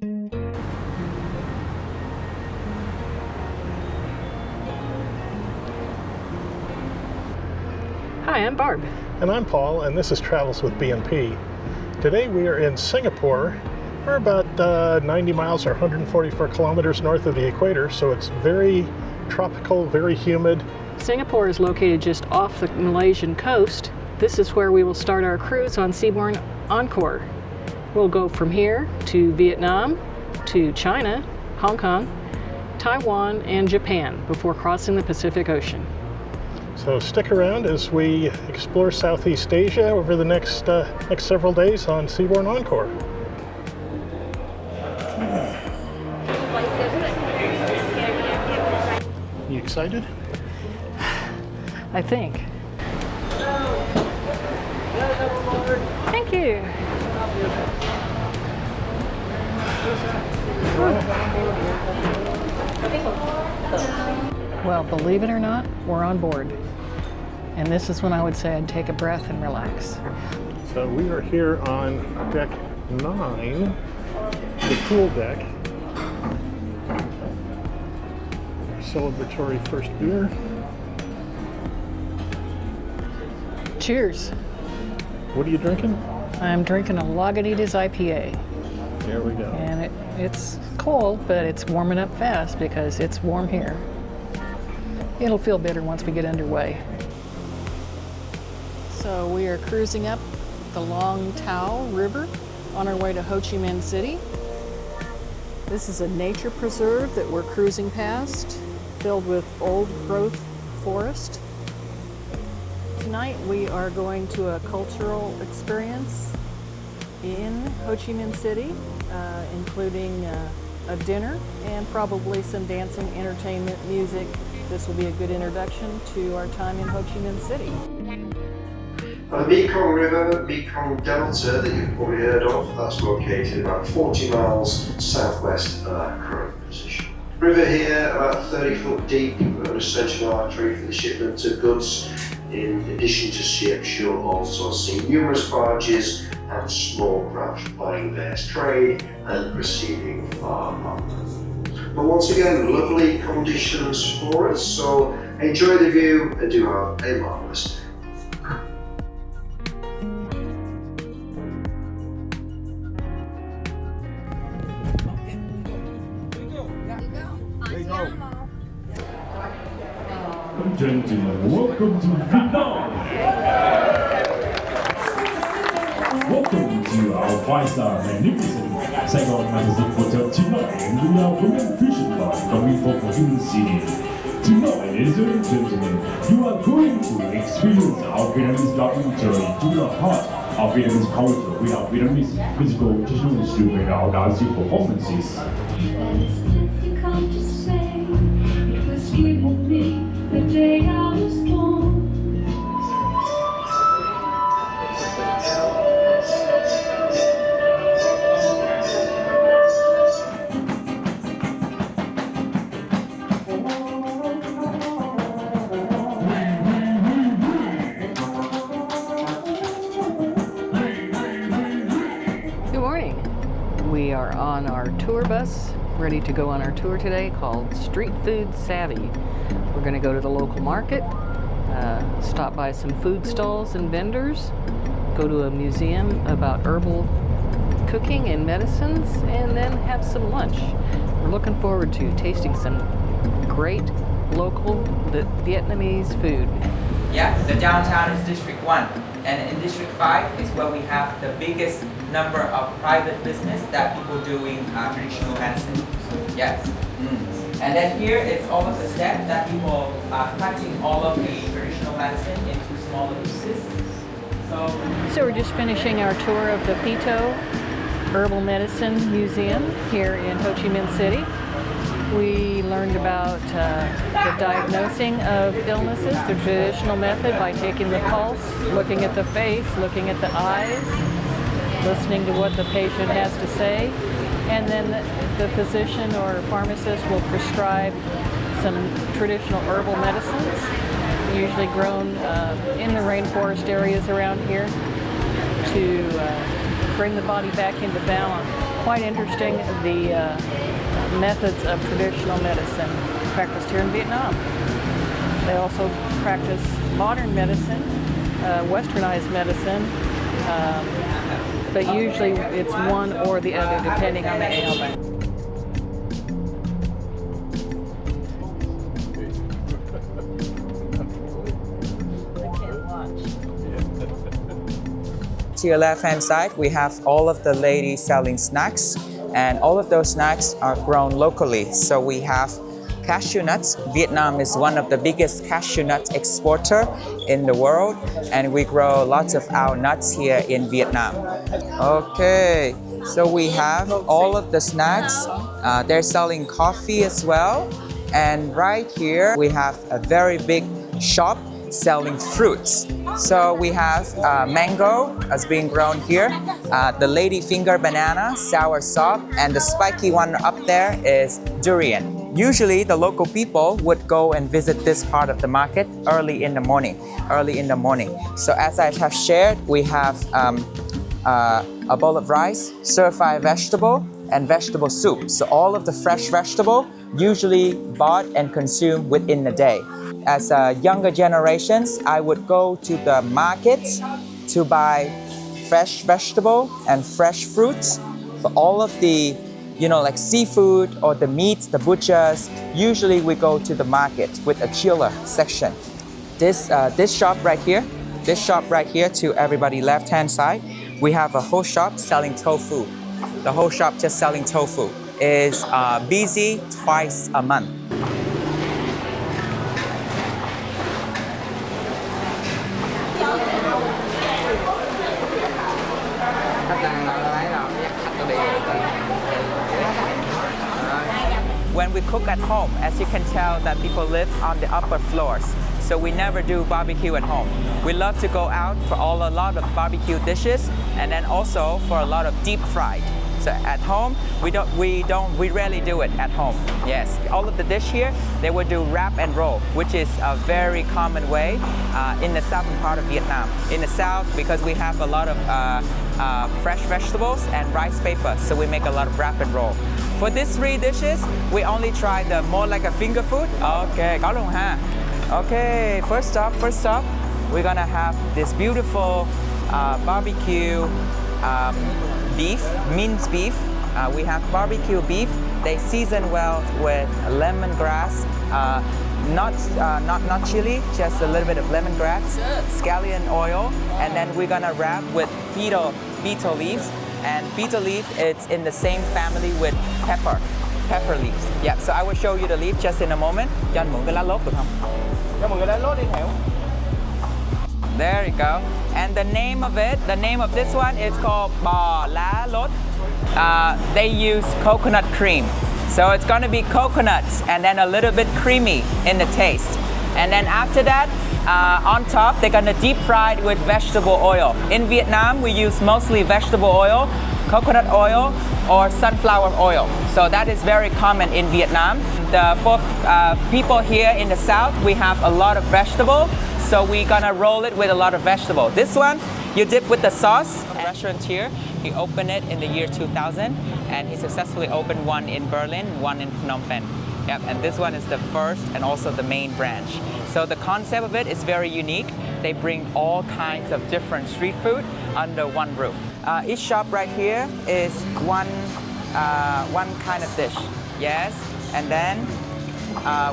Hi, I'm Barb. And I'm Paul, and this is Travels with B&P. Today we are in Singapore. We're about 90 miles or 144 kilometers north of the equator, so it's very tropical, very humid. Singapore is located just off the Malaysian coast. This is where we will start our cruise on Seabourn Encore. We'll go from here to Vietnam, to China, Hong Kong, Taiwan, and Japan before crossing the Pacific Ocean. So stick around as we explore Southeast Asia over the next several days on Seabourn Encore. You excited? I think. Thank you. Well, believe it or not, we're on board. And this is when I would say I'd take a breath and relax. So we are here on deck 9, the pool deck. Our celebratory first beer. Cheers. What are you drinking? I'm drinking a Lagunitas IPA. There we go. And it's cold, but it's warming up fast because it's warm here. It'll feel better once we get underway. So we are cruising up the Long Tao River on our way to Ho Chi Minh City. This is a nature preserve that we're cruising past, filled with old growth forest. Tonight we are going to a cultural experience in Ho Chi Minh City, including a dinner and probably some dancing, entertainment, music. This will be a good introduction to our time in Ho Chi Minh City. The Mekong River, Mekong Delta that you've probably heard of, that's located about 40 miles southwest of our current position. River here about 30 foot deep, an essential artery for the shipment of goods. In addition to ships, you'll also see numerous barges and small craft plying various trade and receiving farmland. But once again, lovely conditions for us, so enjoy the view and do have a marvellous day. Gentlemen, welcome to Vietnam! Welcome to our 5-star magnificent Saigon Magazine Hotel tonight, and we are women fishing line coming from Ho Chi Minh City. Tonight, ladies and gentlemen, you are going to experience our Vietnamese loving journey to the heart of Vietnamese culture with our Vietnamese musical traditional instrument and our dance performances. The day I was born. Good morning. We are on our tour bus, ready to go on our tour today called Street Food Savvy. We're going to go to the local market, stop by some food stalls and vendors, go to a museum about herbal cooking and medicines, and then have some lunch. We're looking forward to tasting some great local Vietnamese food. Yeah, the downtown is District 1, and in District 5 is where we have the biggest number of private business that people doing traditional medicine. Yes. And then here it's almost a step that people are cutting all of the traditional medicine into smaller pieces. So we're just finishing our tour of the Pito Herbal Medicine Museum here in Ho Chi Minh City. We learned about the diagnosing of illnesses, the traditional method by taking the pulse, looking at the face, looking at the eyes, listening to what the patient has to say, and then the physician or pharmacist will prescribe some traditional herbal medicines, usually grown in the rainforest areas around here, to bring the body back into balance. Quite interesting, the methods of traditional medicine practiced here in Vietnam. They also practice modern medicine, westernized medicine, but usually it's one or the other depending on the ailment. To your left-hand side, we have all of the ladies selling snacks, and all of those snacks are grown locally. So we have cashew nuts. Vietnam is one of the biggest cashew nut exporter in the world, and we grow lots of our nuts here in Vietnam. Okay, so we have all of the snacks. They're selling coffee as well, and right here we have a very big shop selling fruits. So we have mango as being grown here, the ladyfinger banana, soursop, and the spiky one up there is durian. Usually the local people would go and visit this part of the market early in the morning. So as I have shared, we have a bowl of rice, stir-fry vegetable, and vegetable soup. So all of the fresh vegetable usually bought and consumed within the day. As younger generations, I would go to the market to buy fresh vegetable and fresh fruits. For all of the, like seafood or the meat, the butchers, usually we go to the market with a chiller section. This shop right here to everybody left-hand side, we have a whole shop selling tofu. The whole shop just selling tofu is busy twice a month. When we cook at home, as you can tell that people live on the upper floors. So we never do barbecue at home. We love to go out for a lot of barbecue dishes, and then also for a lot of deep fried. So at home, we rarely do it at home. Yes, all of the dish here, they would do wrap and roll, which is a very common way in the southern part of Vietnam. In the south, because we have a lot of fresh vegetables and rice paper, so we make a lot of wrap and roll. For these three dishes, we only try the more like a finger food. Okay, có luôn ha. Okay, first up, we're gonna have this beautiful barbecue beef, minced beef. We have barbecue beef. They season well with lemongrass, not chili, just a little bit of lemongrass, scallion oil, and then we're gonna wrap with betel leaves. And betel leaf, it's in the same family with pepper leaves. Yeah, so I will show you the leaf just in a moment. Cho anh mượn cái lá lốt được không? Cho mọi người lá lốt đi Hiểu. There you go. And the name of this one is called bò lá lốt. They use coconut cream. So it's going to be coconuts and then a little bit creamy in the taste. And then after that, on top, they're gonna deep fry it with vegetable oil. In Vietnam, we use mostly vegetable oil, coconut oil, or sunflower oil. So that is very common in Vietnam. For people here in the south, we have a lot of vegetable, so we're gonna roll it with a lot of vegetable. This one, you dip with the sauce. A restaurant here, he opened it in the year 2000, and he successfully opened one in Berlin, one in Phnom Penh. Yep, and this one is the first and also the main branch. So the concept of it is very unique. They bring all kinds of different street food under one roof. Each shop right here is one kind of dish. Yes, and then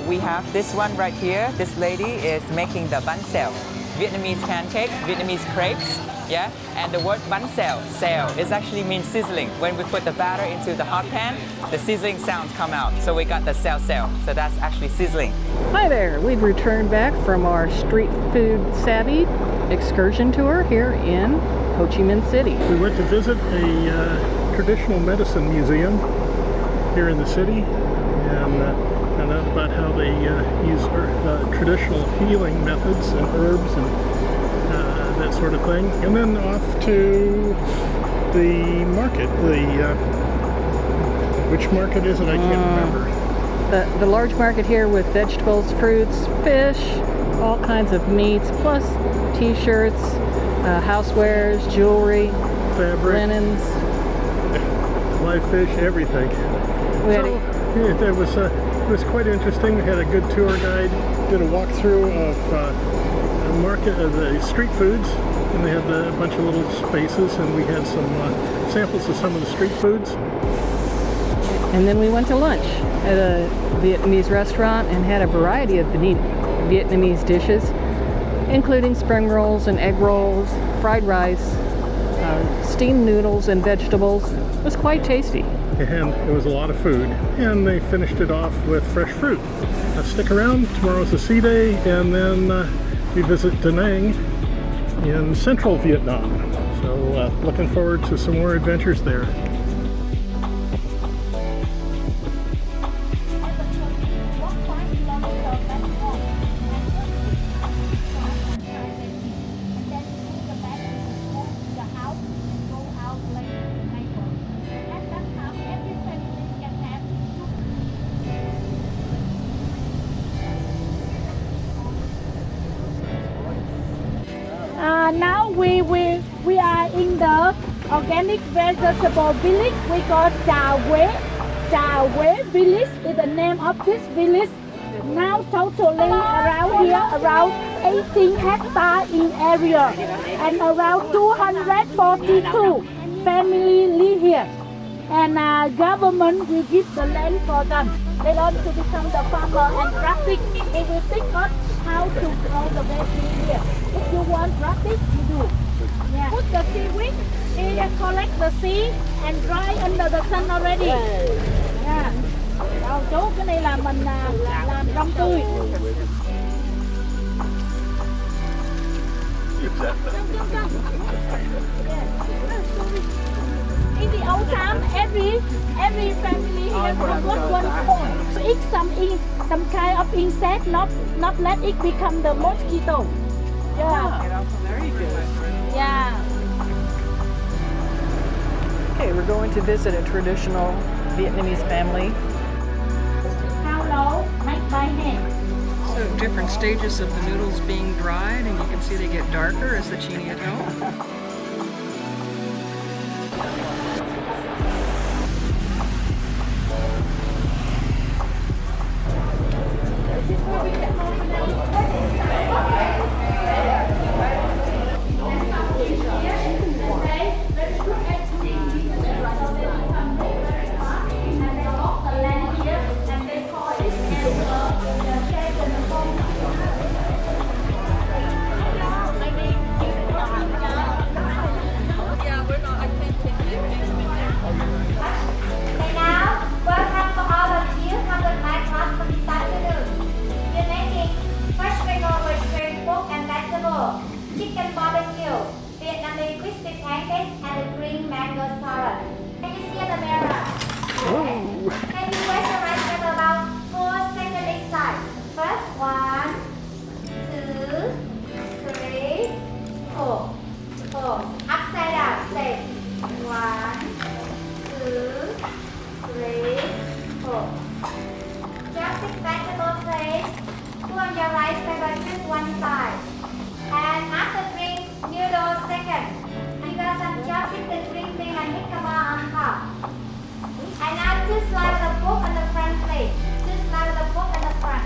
we have this one right here. This lady is making the bánh xèo, Vietnamese pancake, Vietnamese crepes. Yeah, and the word bánh xèo is actually means sizzling. When we put the batter into the hot pan, the sizzling sounds come out. So we got the xèo, so that's actually sizzling. Hi there, we've returned back from our street food savvy excursion tour here in Ho Chi Minh City. We went to visit a traditional medicine museum here in the city, and found out about how they use traditional healing methods and herbs and that sort of thing. And then off to the market. Which market is it? I can't remember. The large market here with vegetables, fruits, fish, all kinds of meats, plus t-shirts, housewares, jewelry, fabric, linens. live fish, everything. So it was quite interesting. We had a good tour guide, did a walkthrough of the market of the street foods, and they had a bunch of little spaces, and we had some samples of some of the street foods. And then we went to lunch at a Vietnamese restaurant and had a variety of Vietnamese dishes, including spring rolls and egg rolls, fried rice, steamed noodles and vegetables. It was quite tasty. And it was a lot of food. And they finished it off with fresh fruit. Stick around, tomorrow's a sea day, and then we visit Da Nang in central Vietnam. So looking forward to some more adventures there. Now we are in the organic vegetable village. We call Chà Huế village is the name of this village. Now totally around here around 18 hectares in area and around 242 families live here. And government will give the land for them. They want to become the farmer and practice. They will teach us how to grow the veggie here. If you want practice, you do. Yeah. Put the seaweed, they collect the seed and dry under the sun already. Yeah. Rồi chỗ cái này là mình làm rong tươi. In the old time, every family here got one corn. So eat some kind of insect, not let it become the mosquito. Yeah. Very good. Yeah. Okay, we're going to visit a traditional Vietnamese family. How low? Make by hand. So different stages of the noodles being dried, and you can see they get darker as the chinia go. Chicken barbecue, Vietnamese crispy pancakes, and the green mango salad. Can you see the mirror? Okay. Can you raise your right leg about 4 seconds each side? First, 1, 2, 3, 4. Upside down, say 1, 2, 3, 4. Just vegetable plate. Put on your right leg on just one side. And after drink, noodle second. You got some chopsticks to drink bean and jicama on top. And now 2 slices of pork on the front plate. 2 slices of pork on the front.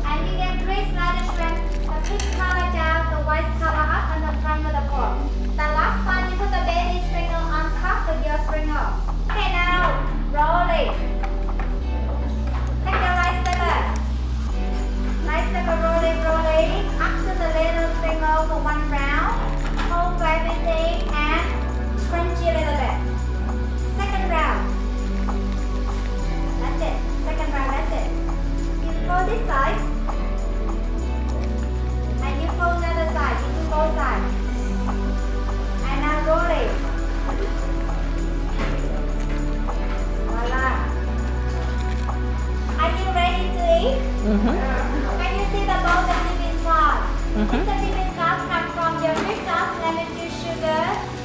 And you get 3 slices of shrimp. The pink color down, the white color up on the front of the pork. The last one, you put the baby sprinkle on top with your sprinkle. Okay, now roll it. Take your rice paper. Rice paper, roll it. Up to the little sprinkle for 1 round. Hold everything and crunch it a little bit. Second round. That's it. Second round, that's it. You fold this side. And you fold another side. You do both sides. And now roll it. Voila. Are you ready to eat? Can you see the bowl of dipping sauce? This dipping sauce comes from your fish sauce, lemon juice, sugar,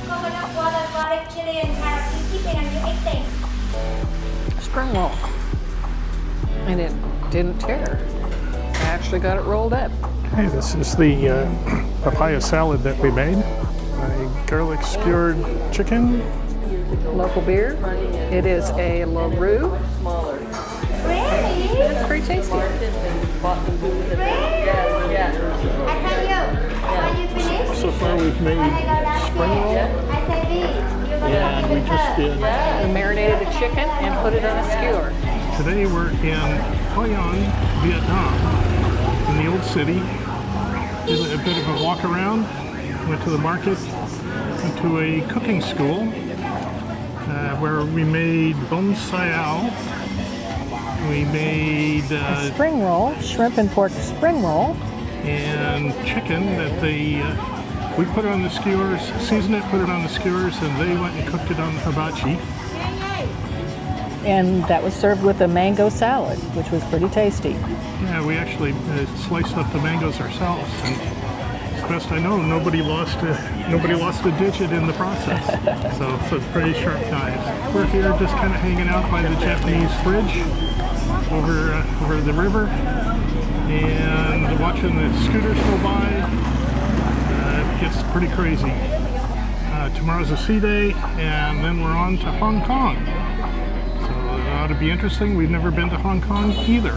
coconut water, garlic, chili, and carrot. You keeping and you eating. Spring roll. And it didn't tear. I actually got it rolled up. Hey, this is the papaya salad that we made. A garlic skewered chicken. Local beer. It is a LaRue. Really? It's pretty tasty. Really? I tell you, when you finish, So far we've made when I go spring roll, downstairs, I say, B, you're going to and we just did. We marinated a chicken and put it on a skewer. Today we're in Hoi An, Vietnam, in the old city. Did a bit of a walk around, went to the market, went to a cooking school where we made bông sao. We made A spring roll, shrimp and pork spring roll. and chicken that they we put it on the skewers, seasoned it, put it on the skewers, and they went and cooked it on the hibachi. And that was served with a mango salad, which was pretty tasty. Yeah, we actually sliced up the mangoes ourselves, and as best I know, nobody lost a digit in the process. So it's a pretty sharp knives. We're here just kind of hanging out by the Japanese bridge over the river, and watching the scooters go by. It gets pretty crazy. Tomorrow's a sea day, and then we're on to Hong Kong. So it ought to be interesting. We've never been to Hong Kong either.